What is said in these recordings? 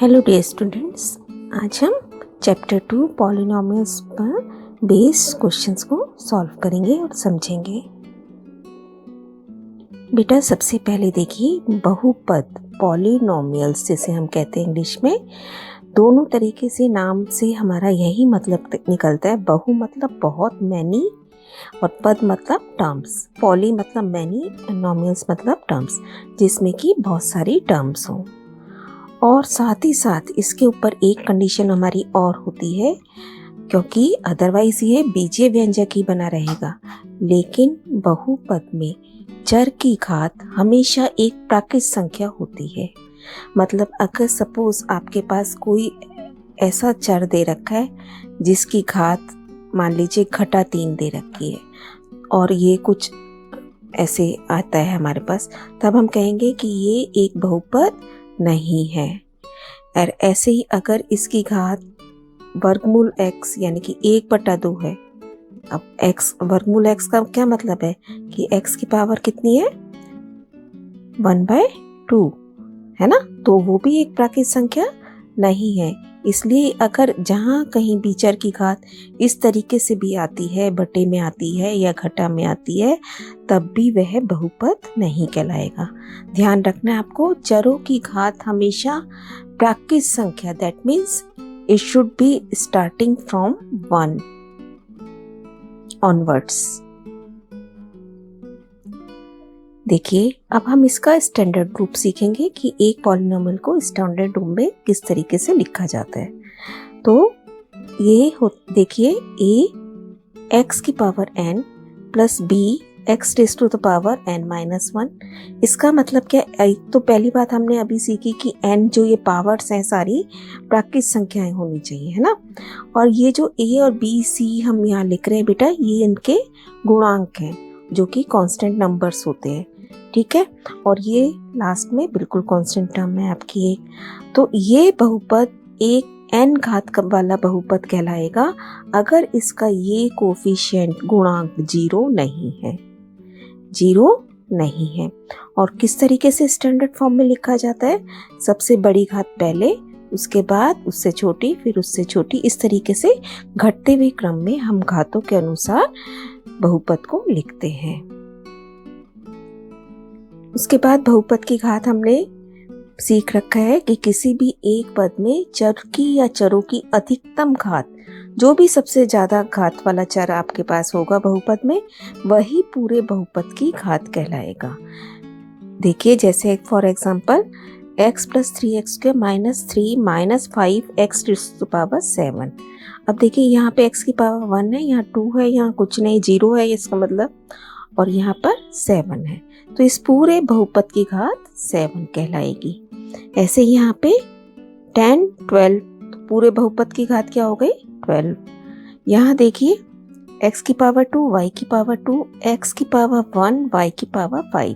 Hello dear students, आज हम chapter 2 polynomials पर बेस्ड क्वेश्चंस को सॉल्व करेंगे और समझेंगे। बेटा सबसे पहले देखिए, बहुपद पॉलिनोमियल्स जिसे हम कहते हैं इंग्लिश में, दोनों तरीके से नाम से हमारा यही मतलब निकलता है। बहु मतलब बहुत, मैनी, और पद मतलब टर्म्स। पॉली मतलब मैनी, नोमियल्स मतलब टर्म्स, जिसमें कि बहुत सारी टर्म्स हों। और साथ ही साथ इसके ऊपर एक कंडीशन हमारी और होती है, क्योंकि अदरवाइज ये बीजीय व्यंजक ही बना रहेगा। लेकिन बहुपद में चर की घात हमेशा एक प्राकृत संख्या होती है। मतलब अगर सपोज आपके पास कोई ऐसा चर दे रखा है जिसकी घात मान लीजिए -3 दे रखी है, और ये कुछ ऐसे आता है हमारे पास, तब हम कहेंगे कि ये एक बहुपद नहीं है। और ऐसे ही अगर इसकी घात वर्गमूल x यानी कि 1/2 है। अब x वर्गमूल x का क्या मतलब है कि x की पावर कितनी है, 1/2 है ना, तो वो भी एक प्राकृत संख्या नहीं है। इसलिए अगर जहाँ कहीं भी चर की घात इस तरीके से भी आती है, बटे में आती है या घटा में आती है, तब भी वह बहुपद नहीं कहलाएगा। ध्यान रखना है आपको, चरों की घात हमेशा प्राकृत संख्या, that means it should be starting from 1 onwards. देखिए अब हम इसका स्टैंडर्ड रूप सीखेंगे कि एक पॉलिनोमियल को स्टैंडर्ड रूप में किस तरीके से लिखा जाता है। तो ये देखिए, a x की power n plus b x raise to the power n-1। इसका मतलब क्या है? तो पहली बात हमने अभी सीखी कि n जो ये पावर्स हैं सारी प्राकृत संख्याएं होनी चाहिए, है ना। और ये जो a और b c हम यहाँ लिख रहे हैं बेटा, ये इनके गुणांक हैं जो कि कांस्टेंट नंबर्स होते हैं, ठीक है। और ये लास्ट में बिल्कुल कांस्टेंट टर्म है आपकी एक। तो ये बहुपद एक n घात वाला बहुपद कहलाएगा अगर इसका ये कोफिशिएंट गुणांक 0 नहीं है, 0 नहीं है। और किस तरीके से स्टैंडर्ड फॉर्म में लिखा जाता है, सबसे बड़ी घात पहले, उसके बाद उससे छोटी, फिर उससे छोटी, इस तरीके से घटते हुए क्रम में हम घातों के अनुसार बहुपद को लिखते हैं। उसके बाद बहुपद की घात हमने सीख रखा है कि किसी भी एक पद में चर की या चरों की अधिकतम घात, जो भी सबसे ज्यादा घात वाला चर आपके पास होगा बहुपद में, वही पूरे बहुपद की घात कहलाएगा। देखिए जैसे for example x + 3x² - 3 - 5x raised to power 7। अब देखिए यहाँ पे x की पावर 1 है, यहाँ 2 है, यहाँ कुछ नहीं, 0 है इसका मतलब, और यहाँ पर 7 है, तो इस पूरे बहुपद की घात 7 कहलाएगी। ऐसे यहाँ पे 10, 12, तो पूरे बहुपद की घात क्या हो गई, 12। यहाँ देखिए x की पावर 2, y की पावर 2, x की पावर 1, y की पावर 5,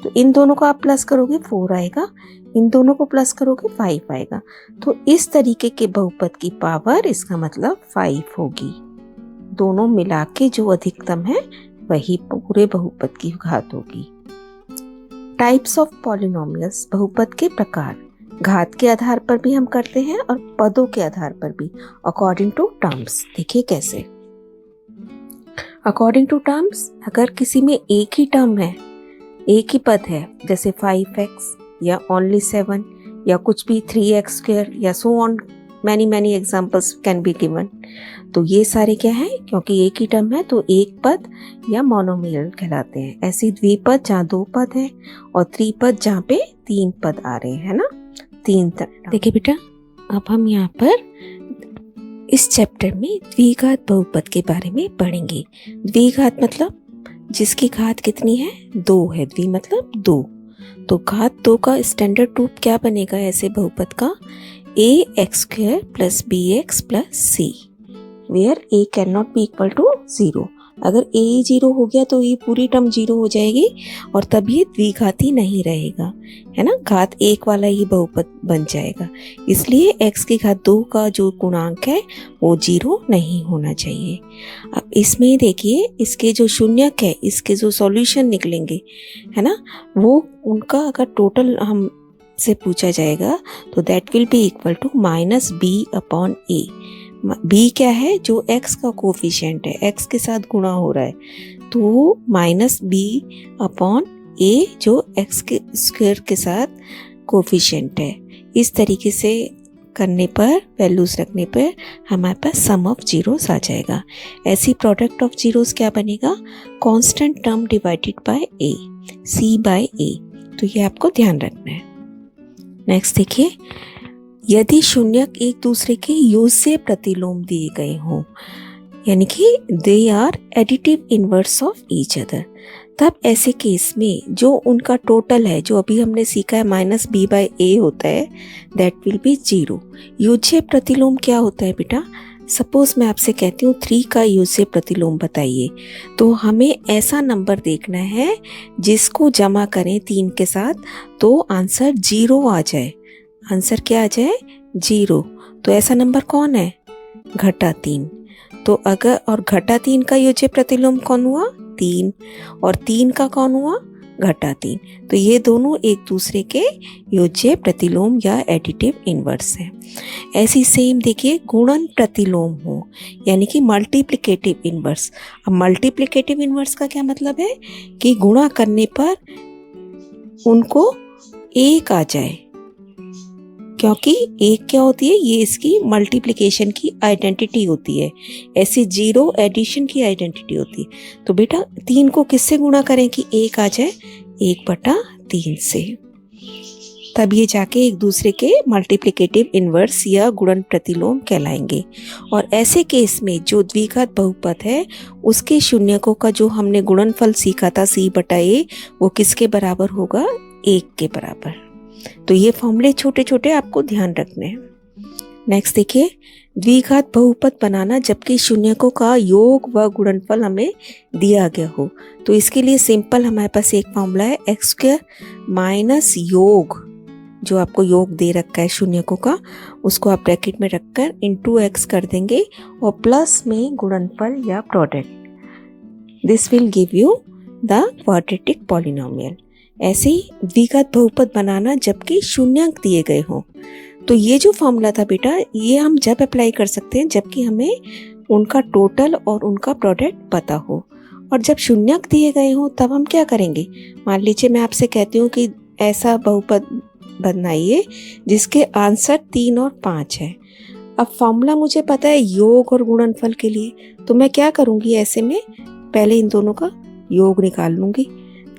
तो इन दोनों को आप प्लस करोगे 4 आएगा, इन दोनों को प्लस करोगे 5 आएगा। तो इस तरीके के बहुपद की पावर, इसका मतलब 5 होगी। दोनों मिला के जो अधिकतम है वही पूरे बहुपद की घात होगी। टाइप्स ऑफ पॉलिनोमियल्स, बहुपद के प्रकार, घात के आधार पर भी हम करते हैं और पदों के आधार पर भी, अकॉर्डिंग टू टर्म्स। देखिए कैसे, अकॉर्डिंग टू टर्म्स, अगर किसी में एक ही टर्म है, एक ही पद है, जैसे 5x या ओनली 7 या कुछ भी 3x² या so on, many examples can be given, तो ये सारे क्या है, क्योंकि एक ही टर्म है तो एक पद या मोनोमियल कहलाते हैं। ऐसे द्विपद जहाँ 2 पद हैं, और त्रिपद जहाँ पे 3 पद आ रहे हैं ना, 3 तक। देखिए बेटा अब हम यहाँ पर इस चैप्टर में द्विघात बहुपद के बारे में पढ़ेंगे। द्विघात मतलब जिसकी घात कितनी है, 2 है, द्वि मतलब 2। तो घात 2 का स्टैंडर्ड रूप क्या बनेगा ऐसे बहुपद का, ax² + bx + c, where a cannot be equal to 0। अगर a 0 हो गया तो ये पूरी टर्म 0 हो जाएगी, और तब ये द्विघाती नहीं रहेगा, है ना, घात 1 वाला ही बहुपद बन जाएगा। इसलिए x की घात 2 का जो गुणांक है वो 0 नहीं होना चाहिए। अब इसमें देखिए, इसके जो शून्यक है, इसके जो सॉल्यूशन निकलेंगे, है ना, वो उनका अगर टोटल हम आपसे पूछा जाएगा तो that will be equal to minus b upon a. B क्या है? जो एक्स का कोफिशिएंट है, एक्स के साथ गुणा हो रहा है, तो माइनस बी अपॉन ए जो एक्स के स्क्वायर के साथ कोफिशिएंट है। इस तरीके से करने पर, वैल्यूज रखने पर हमारे पास सम ऑफ जीरोस आ जाएगा। ऐसी प्रोडक्ट ऑफ जीरोस क्या बनेगा? Constant term divided by a, c by a. तो ये आपको ध्यान रखना है। नेक्स्ट देखिए, यदि शून्यक एक दूसरे के योज्य प्रतिलोम दिए गए हों, यानी कि they are additive inverse of each other, तब ऐसे केस में जो उनका टोटल है, जो अभी हमने सीखा है माइनस बी बाय ए होता है, दैट विल बी जीरो। योज्य प्रतिलोम क्या होता है बेटा? सपोज मैं आपसे कहती हूँ 3 का योज्य प्रतिलोम बताइए, तो हमें ऐसा नंबर देखना है जिसको जमा करें 3 के साथ तो आंसर 0 आ जाए। आंसर क्या आ जाए? 0। तो ऐसा नंबर कौन है? घटा 3। तो अगर, और घटा 3 का योज्य प्रतिलोम कौन हुआ? 3। और 3 का कौन हुआ? घटा 3। तो ये दोनों एक दूसरे के योज्य प्रतिलोम या एडिटिव इनवर्स हैं। ऐसी सेम देखिए गुणन प्रतिलोम हो, यानी कि मल्टीप्लिकेटिव इनवर्स। अब मल्टीप्लिकेटिव इनवर्स का क्या मतलब है? कि गुणा करने पर उनको एक आ जाए, क्योंकि एक क्या होती है? ये इसकी मल्टीप्लिकेशन की आइडेंटिटी होती है, ऐसे 0 एडिशन की आइडेंटिटी होती है। तो बेटा 3 को किससे गुणा करें कि 1 आ जाए? 1/3 से। तब ये जाके एक दूसरे के मल्टीप्लिकेटिव इनवर्स या गुणन प्रतिलोम कहलाएंगे। और ऐसे केस में जो द्विघात बहुपद है उसके शून्यकों का जो हमने गुणनफल सीखा था c/a, वो किसके बराबर होगा? 1 के बराबर। तो ये फॉर्मूले छोटे छोटे आपको ध्यान रखने हैं। नेक्स्ट देखिए, द्विघात बहुपद बनाना जबकि शून्यकों का योग व गुणनफल हमें दिया गया हो। तो इसके लिए सिंपल हमारे पास एक फॉर्मूला है, x² माइनस योग, जो आपको योग दे रखा है शून्यकों का, उसको आप ब्रैकेट में रखकर इंटू x कर देंगे और प्लस में गुणनफल या product. This will give you the quadratic polynomial. ऐसे ही द्विघात बहुपद बनाना जबकि शून्यक दिए गए हों। तो ये जो फॉर्मूला था बेटा, ये हम जब अप्लाई कर सकते हैं जबकि हमें उनका टोटल और उनका प्रोडक्ट पता हो। और जब शून्यक दिए गए हों तब हम क्या करेंगे? मान लीजिए मैं आपसे कहती हूँ कि ऐसा बहुपद बनाइए जिसके आंसर 3 और 5 है। अब फॉर्मूला मुझे पता है योग और गुणनफल के लिए, तो मैं क्या करूँगी? ऐसे में पहले इन दोनों का योग निकाल लूँगी।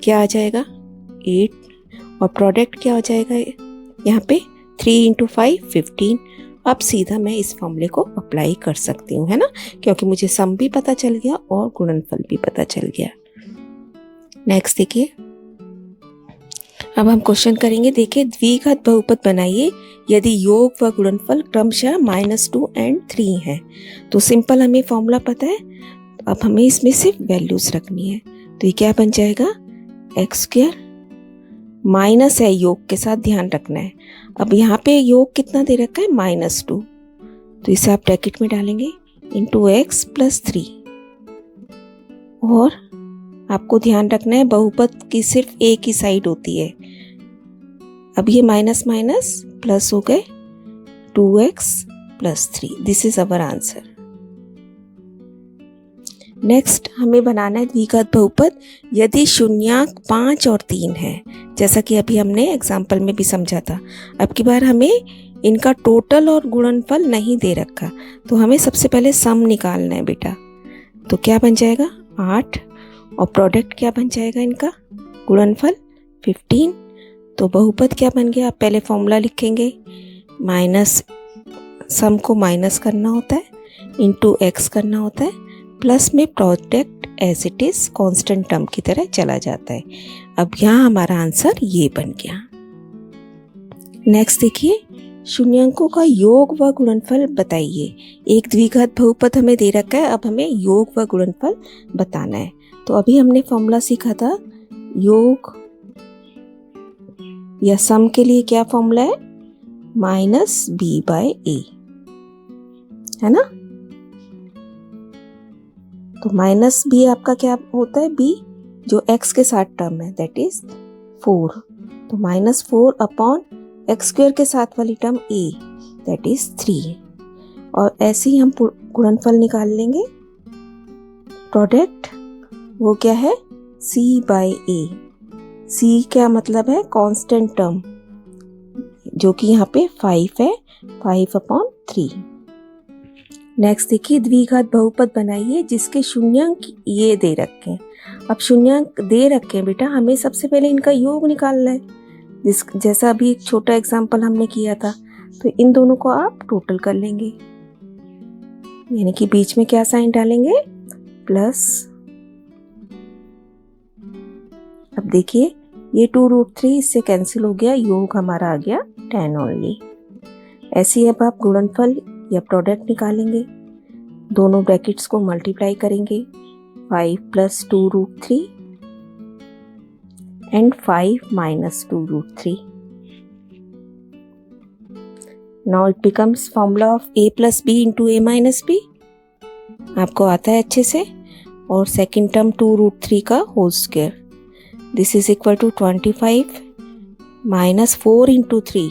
क्या आ जाएगा? 8। और प्रोडक्ट क्या हो जाएगा यहाँ पे? 3 × 5 15। अब सीधा मैं इस फॉर्मूले को अप्लाई कर सकती हूँ, है ना, क्योंकि मुझे सम भी पता चल गया और गुणनफल भी पता चल गया। नेक्स्ट देखिए, अब हम क्वेश्चन करेंगे। देखिए, द्विघात बहुपद बनाइए यदि योग व गुणनफल क्रमशः -2 और 3 है। तो सिंपल हमें फॉर्मूला पता है, अब हमें इसमें सिर्फ वैल्यूज रखनी है। तो ये क्या बन जाएगा? x² माइनस है योग के साथ, ध्यान रखना है। अब यहाँ पे योग कितना दे रखा है? -2। तो इसे आप ब्रैकेट में डालेंगे इंटू x + 3। और आपको ध्यान रखना है बहुपद की सिर्फ एक ही साइड होती है। अब ये माइनस माइनस प्लस हो गए, 2x + 3। This is our answer. Next हमें बनाना है द्विघात बहुपद यदि शून्यक 5 और 3 है, जैसा कि अभी हमने एग्जाम्पल में भी समझा था। अब की बार हमें इनका टोटल और गुणनफल नहीं दे रखा, तो हमें सबसे पहले सम निकालना है बेटा। तो क्या बन जाएगा? 8। और प्रोडक्ट क्या बन जाएगा इनका? गुणनफल 15। तो बहुपद क्या बन गया? आप पहले फॉर्मूला लिखेंगे, माइनस, सम को माइनस करना होता है, इंटू x करना होता है, प्लस में product as it is constant term की तरह चला जाता है। अब यहाँ हमारा आंसर ये बन गया। नेक्स्ट देखिए, शून्यंकों का योग व गुणनफल बताइए। एक द्विघात बहुपद हमें दे रखा है, अब हमें योग व गुणनफल बताना है। तो अभी हमने फॉर्मूला सीखा था योग या सम के लिए क्या फॉर्मूला है? -b/a, है ना। तो -b आपका क्या होता है? b जो x के साथ टर्म है, दैट इज 4। तो -4 अपॉन एक्स स्क्वायर के साथ वाली टर्म a, दैट इज 3, और ऐसे ही हम गुणनफल निकाल लेंगे। प्रोडक्ट वो क्या है, c बाई a। c क्या मतलब है, कांस्टेंट टर्म, जो कि यहाँ पे 5 है, 5/3। नेक्स्ट देखिए, द्विघात बहुपद बनाइए जिसके शून्यांक ये दे रखे हैं। अब शून्यांक दे रखे हैं बेटा, हमें सबसे पहले इनका योग निकालना है, जैसा अभी एक छोटा एग्जाम्पल हमने किया था। तो इन दोनों को आप टोटल कर लेंगे, यानी कि बीच में क्या साइन डालेंगे, प्लस। अब देखिए ये 2√3 इससे कैंसिल हो गया, योग हमारा आ गया 10 ओनली। ऐसे ही अब आप गुणनफल या प्रोडक्ट निकालेंगे, दोनों ब्रैकेट्स को मल्टीप्लाई करेंगे, 5 + 2√3 and 5 - 2√3. Now it becomes formula of a plus b into a minus b. आपको आता है अच्छे से। और सेकेंड टर्म 2√3 का whole square, this is equal to 25 - 4 into 3,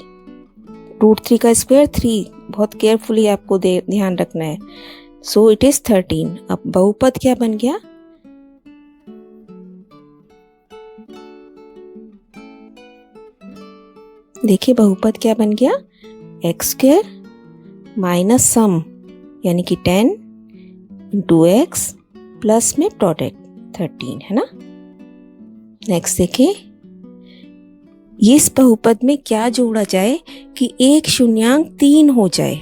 √3 का स्क्वायर 3, बहुत केयरफुली आपको ध्यान रखना है। So it is 13। अब बहुपद क्या बन गया, देखिए बहुपद क्या बन गया, एक्स स्क्वायर माइनस सम यानी कि 10 इंटू एक्स प्लस में प्रोडक्ट 13 है ना। नेक्स्ट देखिए, इस बहुपद में क्या जोड़ा जाए कि एक शून्यांक 3 हो जाए।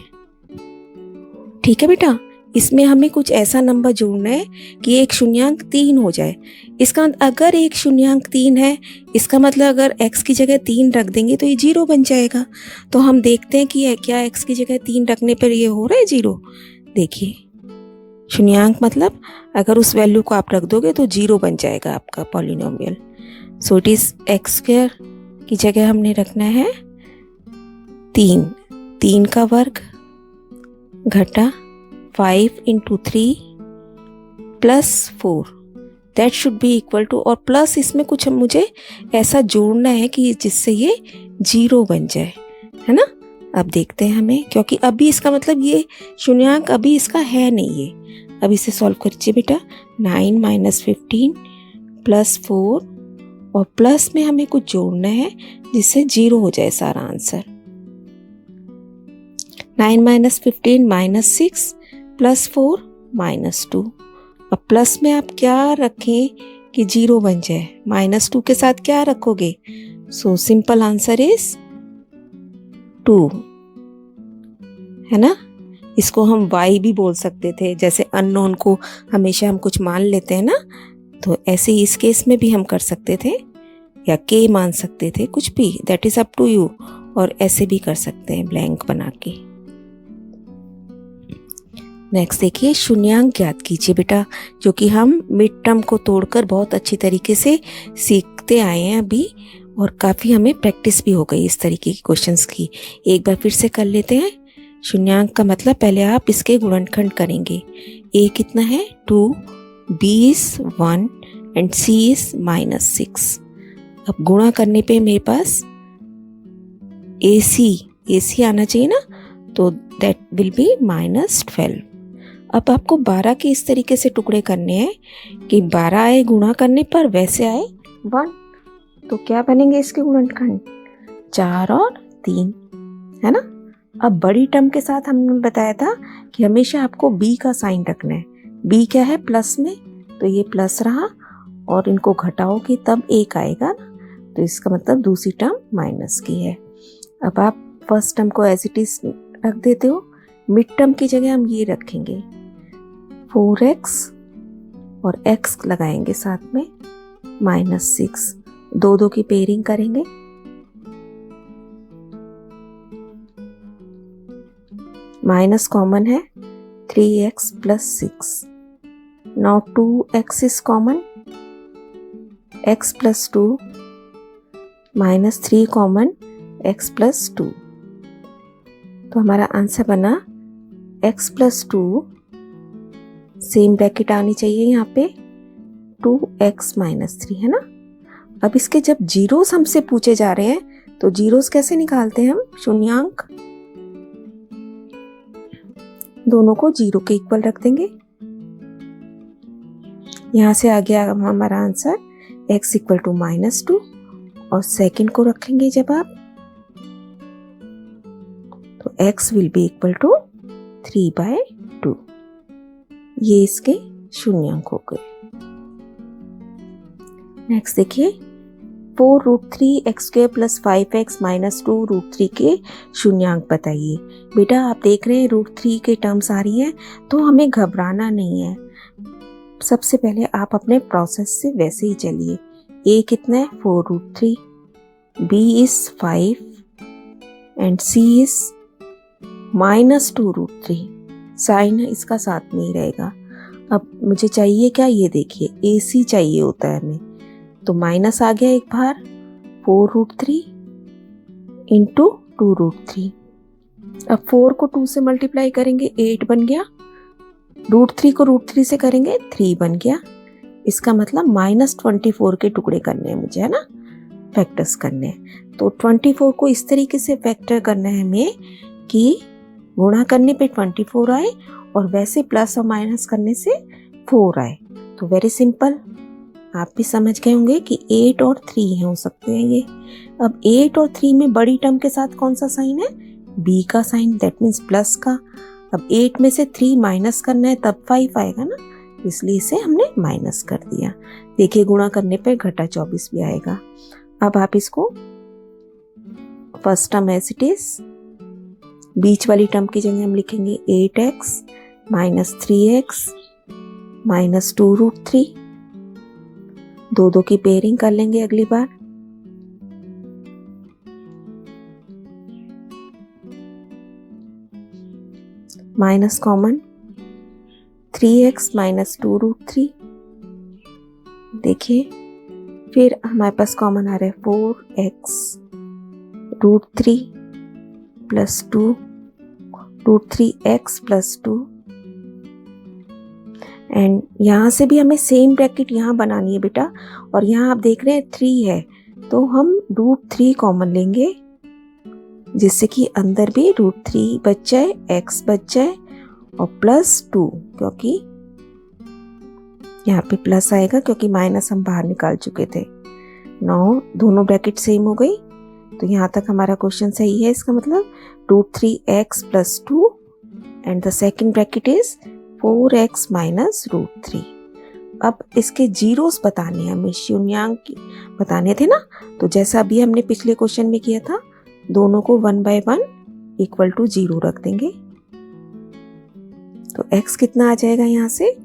ठीक है बेटा, इसमें हमें कुछ ऐसा नंबर जोड़ना है कि एक शून्यांक 3 हो जाए। इसका अगर एक शून्यांक 3 है, इसका मतलब अगर x की जगह 3 रख देंगे तो ये 0 बन जाएगा। तो हम देखते हैं कि क्या x की जगह 3 रखने पर ये हो रहा है 0। देखिए शून्यांक मतलब अगर उस वैल्यू को आप रख दोगे तो 0 बन जाएगा आपका polynomial. So it is x square की जगह हमने रखना है 3 का वर्ग घटा 5 into 3 + 4, that should be equal to, और प्लस इसमें कुछ मुझे ऐसा जोड़ना है कि जिससे ये 0 बन जाए, है ना। अब देखते हैं हमें, क्योंकि अभी इसका मतलब ये शून्यांक अभी इसका है नहीं है। अब इसे सॉल्व करिए बेटा, 9 - 15 + 4 और प्लस में हमें कुछ जोड़ना है जिससे 0 हो जाए सारा आंसर। 9 - 15 - 6 + 4 - 2। अब प्लस में आप क्या रखें कि 0 बन जाए, -2 के साथ क्या रखोगे, सो सिंपल आंसर इज 2, है ना। इसको हम y भी बोल सकते थे, जैसे अननोन को हमेशा हम कुछ मान लेते हैं ना, तो ऐसे ही इस केस में भी हम कर सकते थे, या k मान सकते थे, कुछ भी, that is up to you. और ऐसे भी कर सकते हैं ब्लैंक बना के। नेक्स्ट देखिए, शून्यांक ज्ञात कीजिए बेटा, जो कि हम मिड टर्म को तोड़कर बहुत अच्छी तरीके से सीखते आए हैं अभी, और काफ़ी हमें प्रैक्टिस भी हो गई इस तरीके के क्वेश्चंस की। एक बार फिर से कर लेते हैं। शून्यांक का मतलब पहले आप इसके गुणनखंड करेंगे। a कितना है 2, b is 1 and c is -6। अब गुणा करने पे मेरे पास ac आना चाहिए ना, तो दैट विल बी -12। अब आपको 12 के इस तरीके से टुकड़े करने हैं कि 12 आए गुणा करने पर, वैसे आए 1। तो क्या बनेंगे इसके गुणनखंड, 4 और 3, है ना। अब बड़ी टर्म के साथ हमने बताया था कि हमेशा आपको b का साइन रखना है। b क्या है, प्लस में, तो ये प्लस रहा, और इनको घटाओगे तब 1 आएगा ना, तो इसका मतलब दूसरी टर्म माइनस की है। अब आप फर्स्ट टर्म को एज इट इज रख देते हो, मिड टर्म की जगह हम ये रखेंगे 4x और x लगाएंगे साथ में -6, 2 की पेयरिंग करेंगे, माइनस कॉमन है 3x + 6। Now 2x is common, x + 2 -3 common, x + 2। तो हमारा आंसर बना x + 2, सेम ब्रैकेट आनी चाहिए यहाँ पे, 2x - 3, है ना। अब इसके जब जीरोस हमसे पूछे जा रहे हैं तो जीरोस कैसे निकालते हैं हम? शून्यांक दोनों को जीरो के इक्वल रख देंगे। यहाँ से आ गया हमारा आंसर x इक्वल टू -2 और सेकंड को रखेंगे जब आप, तो x will be equal to 3/2। ये इसके शून्यांक हो गए। नेक्स्ट देखिए 4√3x² + 5x - 2√3 के शून्यांक बताइए। बेटा आप देख रहे हैं √3 के टर्म्स आ रही हैं, तो हमें घबराना नहीं है। सबसे पहले आप अपने प्रोसेस से वैसे ही चलिए। a कितना है? 4√3, b is 5 and c is -2√3। Sign इसका साथ में ही रहेगा। अब मुझे चाहिए क्या? ये देखिए ac चाहिए होता है हमें, तो माइनस आ गया एक बार 4√3 इंटू 2√3। अब 4 को 2 से मल्टीप्लाई करेंगे 8 बन गया, √3 को √3 से करेंगे 3 बन गया। इसका मतलब -24 के टुकड़े करने हैं मुझे, है ना, फैक्टर्स करने हैं। तो 24 को इस तरीके से फैक्टर करना है हमें कि गुणा करने पे 24 आए और वैसे प्लस और माइनस करने से 4 आए। तो वेरी सिंपल, आप भी समझ गए होंगे कि 8 और 3 हो सकते हैं ये। अब 8 और 3 में बड़ी टर्म के साथ कौन सा साइन है? b का साइन, दैट मीन्स प्लस का। अब 8 में से 3 माइनस करना है तब 5 आएगा ना, इसलिए इसे हमने माइनस कर दिया। देखिए गुणा करने पे घटा 24 भी आएगा। अब आप इसको first term as it is, बीच वाली टर्म की जगह हम लिखेंगे 8x - 3x - 2√3। 2 की पेयरिंग कर लेंगे अगली बार। Minus common 3x - 2√3। देखिए फिर हमारे पास कॉमन आ रहा है 4x √3 + 2 √3x + 2। एंड यहाँ से भी हमें सेम ब्रैकेट यहाँ बनानी है बेटा, और यहाँ आप देख रहे हैं 3 है, तो हम √3 कॉमन लेंगे जिससे कि अंदर भी √3 बच जाए, x बच जाए और +2, क्योंकि यहाँ पे प्लस आएगा क्योंकि माइनस हम बाहर निकाल चुके थे। 9 दोनों ब्रैकेट सेम हो गई, तो यहाँ तक हमारा क्वेश्चन सही है। इसका मतलब √3x + 2 and the second bracket is 4x - √3। अब इसके जीरोस बताने हैं हमें, शून्यांक बताने थे ना, तो जैसा अभी हमने पिछले क्वेश्चन में किया था, दोनों को 1/1 = 0 रख देंगे। तो x कितना आ जाएगा यहाँ से?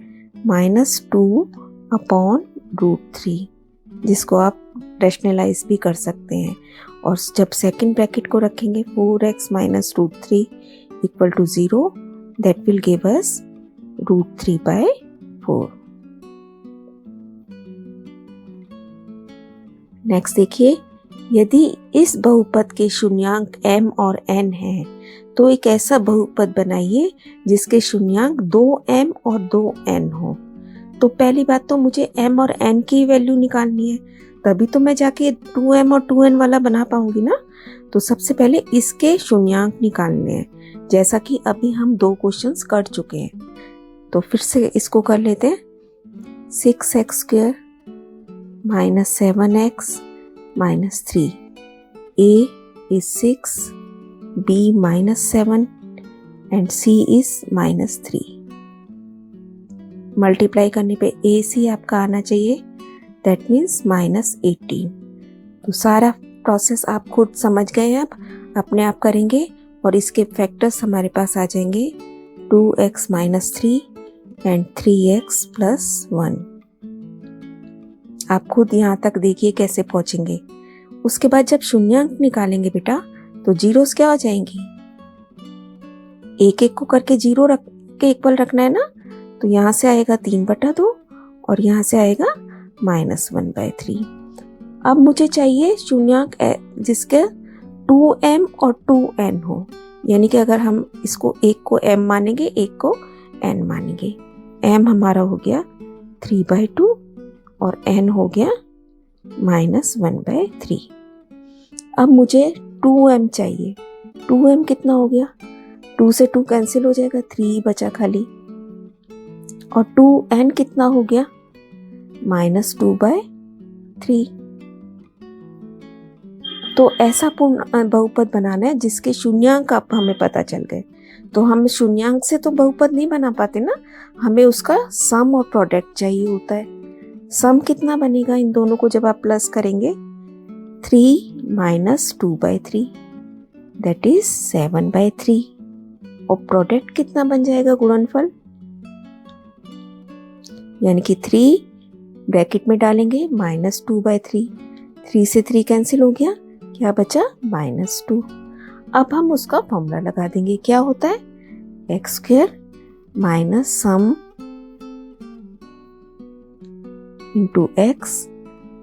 -2/√3, जिसको आप रैशनलाइज भी कर सकते हैं। और जब सेकंड ब्रैकेट को रखेंगे 4x - √3 = 0, that will give us √3/4। Next देखिए, यदि इस बहुपद के शून्यांक m और n हैं, तो एक ऐसा बहुपद बनाइए जिसके शून्यांक 2m और 2n हो। तो पहली बात तो मुझे m और n की वैल्यू निकालनी है, तभी तो मैं जाके 2m और 2n वाला बना पाऊंगी ना। तो सबसे पहले इसके शून्यांक निकालने हैं, जैसा कि अभी हम 2 क्वेश्चंस कर चुके हैं। तो फिर से इसको कर लेते हैं। 6x² - 7x - 3। a is 6, b -7 and c is -3। Multiply करने पे ac आपका आना चाहिए, दैट मीन्स -18। तो सारा प्रोसेस आप खुद समझ गए हैं, अब अपने आप करेंगे और इसके फैक्टर्स हमारे पास आ जाएंगे 2x - 3 एंड 3x + 1। आप खुद यहाँ तक देखिए कैसे पहुंचेंगे। उसके बाद जब शून्यांक निकालेंगे बेटा, तो जीरोस क्या हो जाएंगी? एक एक को करके 0 रख के इक्वल रखना है ना, तो यहाँ से आएगा 3/2 और यहाँ से आएगा -1/3। अब मुझे चाहिए शून्यांक जिसके 2m और 2n हो, यानी कि अगर हम इसको एक को m मानेंगे, एक को n मानेंगे। m हमारा हो गया 3/2 और n हो गया -1/3। अब मुझे 2m चाहिए। 2m कितना हो गया? 2 से 2 कैंसिल हो जाएगा, 3 बचा खाली। और 2n कितना हो गया? -2/3। तो ऐसा पूर्ण बहुपद बनाना है जिसके शून्यांक आप हमें पता चल गए। तो हम शून्यांक से तो बहुपद नहीं बना पाते ना, हमें उसका सम और प्रोडक्ट चाहिए होता है। सम कितना बनेगा इन दोनों को जब आप प्लस करेंगे? 3 - 2/3 दैट इज 7/3। और प्रोडक्ट कितना बन जाएगा गुणनफल? यानी कि 3 ब्रैकेट में डालेंगे -2/3। 3 से 3 कैंसिल हो गया, क्या बचा? -2। अब हम उसका फॉर्मूला लगा देंगे। क्या होता है? x² minus sum into x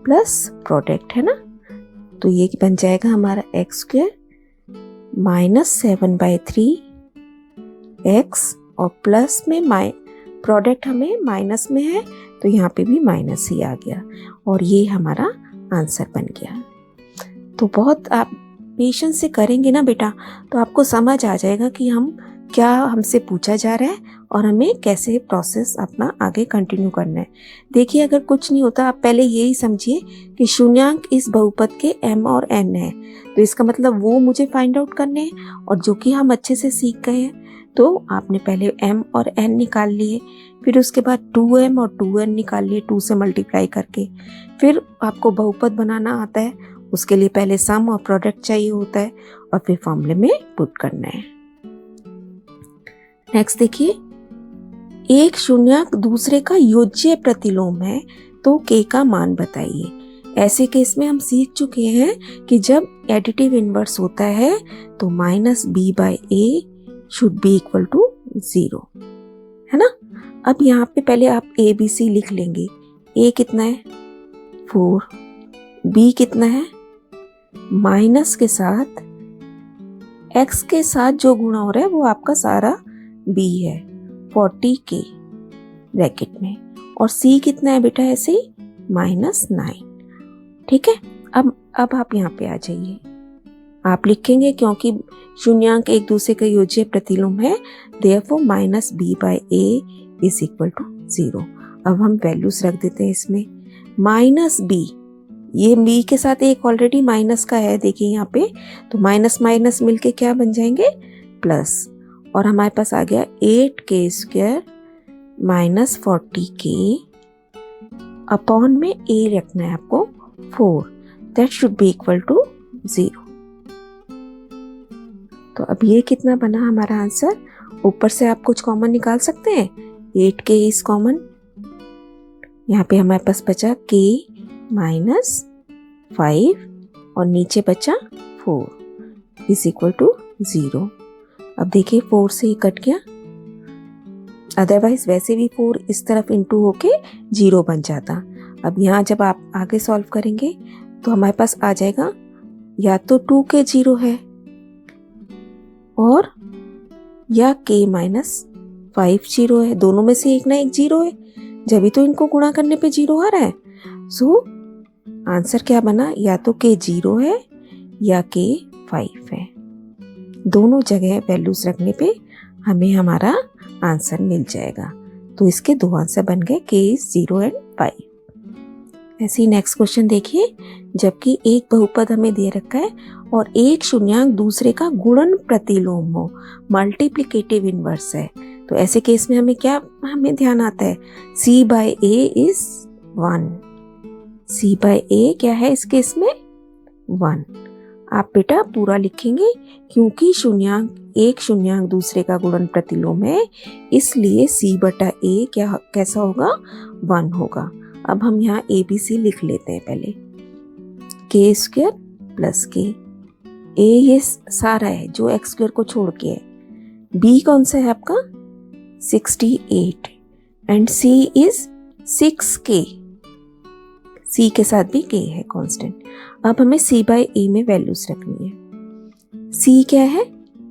plus product, है ना। तो ये बन जाएगा हमारा x² -7/3 x और प्लस में प्रोडक्ट हमें माइनस में है तो यहाँ पे भी माइनस ही आ गया और ये हमारा आंसर बन गया। तो बहुत आप पेशेंस से करेंगे ना बेटा तो आपको समझ आ जाएगा कि हम क्या हमसे पूछा जा रहा है और हमें कैसे प्रोसेस अपना आगे कंटिन्यू करना है। देखिए अगर कुछ नहीं होता आप पहले यही समझिए कि शून्यांक इस बहुपद के m और n है, तो इसका मतलब वो मुझे फाइंड आउट करने हैं और जो कि हम अच्छे से सीख गए हैं। तो आपने पहले m और n निकाल लिए, फिर उसके बाद 2m और 2n निकाल लिए 2 से मल्टीप्लाई करके। फिर आपको बहुपद बनाना आता है, उसके लिए पहले सम और प्रोडक्ट चाहिए होता है और फिर फॉर्मूले में पुट करना है। नेक्स्ट देखिए, एक शून्यांक दूसरे का योज्य प्रतिलोम है तो k का मान बताइए। ऐसे केस में हम सीख चुके हैं कि जब एडिटिव इनवर्स होता है तो -b/a should be equal to 0, है ना। अब यहाँ पे पहले आप a b c लिख लेंगे। a कितना है? 4। b कितना है? माइनस के साथ x के साथ जो गुणा हो रहा है वो आपका सारा b है, 40k ब्रैकेट में। और c कितना है बेटा? ऐसे ही -9। ठीक है। अब आप यहाँ पे आ जाइए, आप लिखेंगे क्योंकि शून्यांक एक दूसरे का योज्य प्रतिलोम है, therefore -b/a is equal to 0। अब हम वैल्यूज रख देते हैं इसमें। -b, ये b के साथ एक ऑलरेडी माइनस का है, देखिए यहाँ पे, तो माइनस माइनस मिलके क्या बन जाएंगे? प्लस। और हमारे पास आ गया 8k² -40k अपॉन में a रखना है आपको 4, that should be equal to 0। तो अब ये कितना बना हमारा आंसर? ऊपर से आप कुछ कॉमन निकाल सकते हैं, 8k इज कॉमन। यहाँ पे हमारे पास बचा k -5 और नीचे बचा 4 इज इक्वल टू 0। अब देखिए 4 से ही कट गया, अदरवाइज वैसे भी 4 इस तरफ इंटू होके 0 बन जाता। अब यहाँ जब आप आगे सॉल्व करेंगे तो हमारे पास आ जाएगा या तो 2k 0 है और या k -5 0 है, दोनों में से एक ना एक 0 है, जब भी तो इनको गुणा करने पे 0 आ रहा है। सो आंसर क्या बना? या तो k 0 है या k 5 है। दोनों जगह वैल्यूज रखने पे हमें हमारा आंसर मिल जाएगा। तो इसके दो आंसर बन गए, k is 0 and 5। ऐसे ही नेक्स्ट क्वेश्चन देखिए, जबकि एक बहुपद हमें दे रखा है और एक शून्यांक दूसरे का गुणन प्रतिलोम हो, मल्टीप्लिकेटिव इनवर्स है, तो ऐसे केस में हमें ध्यान आता है c/a इज 1। c/a क्या है इस केस में? 1। आप बेटा पूरा लिखेंगे क्योंकि एक शून्यांक दूसरे का गुणन प्रतिलोम है, इसलिए c/a कैसा होगा? 1 होगा। अब हम यहाँ ABC लिख लेते हैं पहले, k² + k। a ये सारा है जो x² को छोड़ के है। b कौन सा है आपका? 68 and c is 6k। c के साथ भी k है कांस्टेंट। अब हमें c/a में वैल्यूज रखनी है। c क्या है?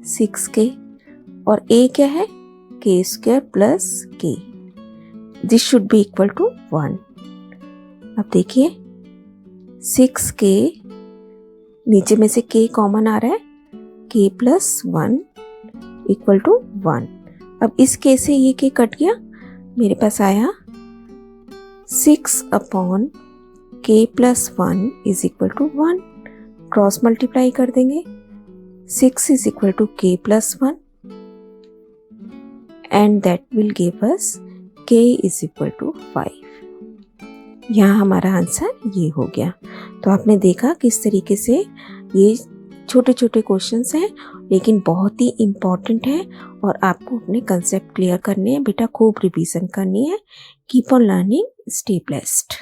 6k और a क्या है? k² + k। This should be equal to 1। अब देखिए 6k नीचे में से k कॉमन आ रहा है, k प्लस 1 इक्वल टू 1। अब इस k से ये k कट गया, मेरे पास आया 6 upon k plus 1 is equal to 1। Cross multiply कर देंगे, 6 is equal to k plus 1 and that will give us k is equal to 5। यहाँ हमारा आंसर ये हो गया। तो आपने देखा किस तरीके से ये छोटे छोटे क्वेश्चंस हैं लेकिन बहुत ही इम्पॉर्टेंट है और आपको अपने कंसेप्ट क्लियर करने हैं बेटा, खूब रिवीजन करनी है। Keep on learning, stay blessed.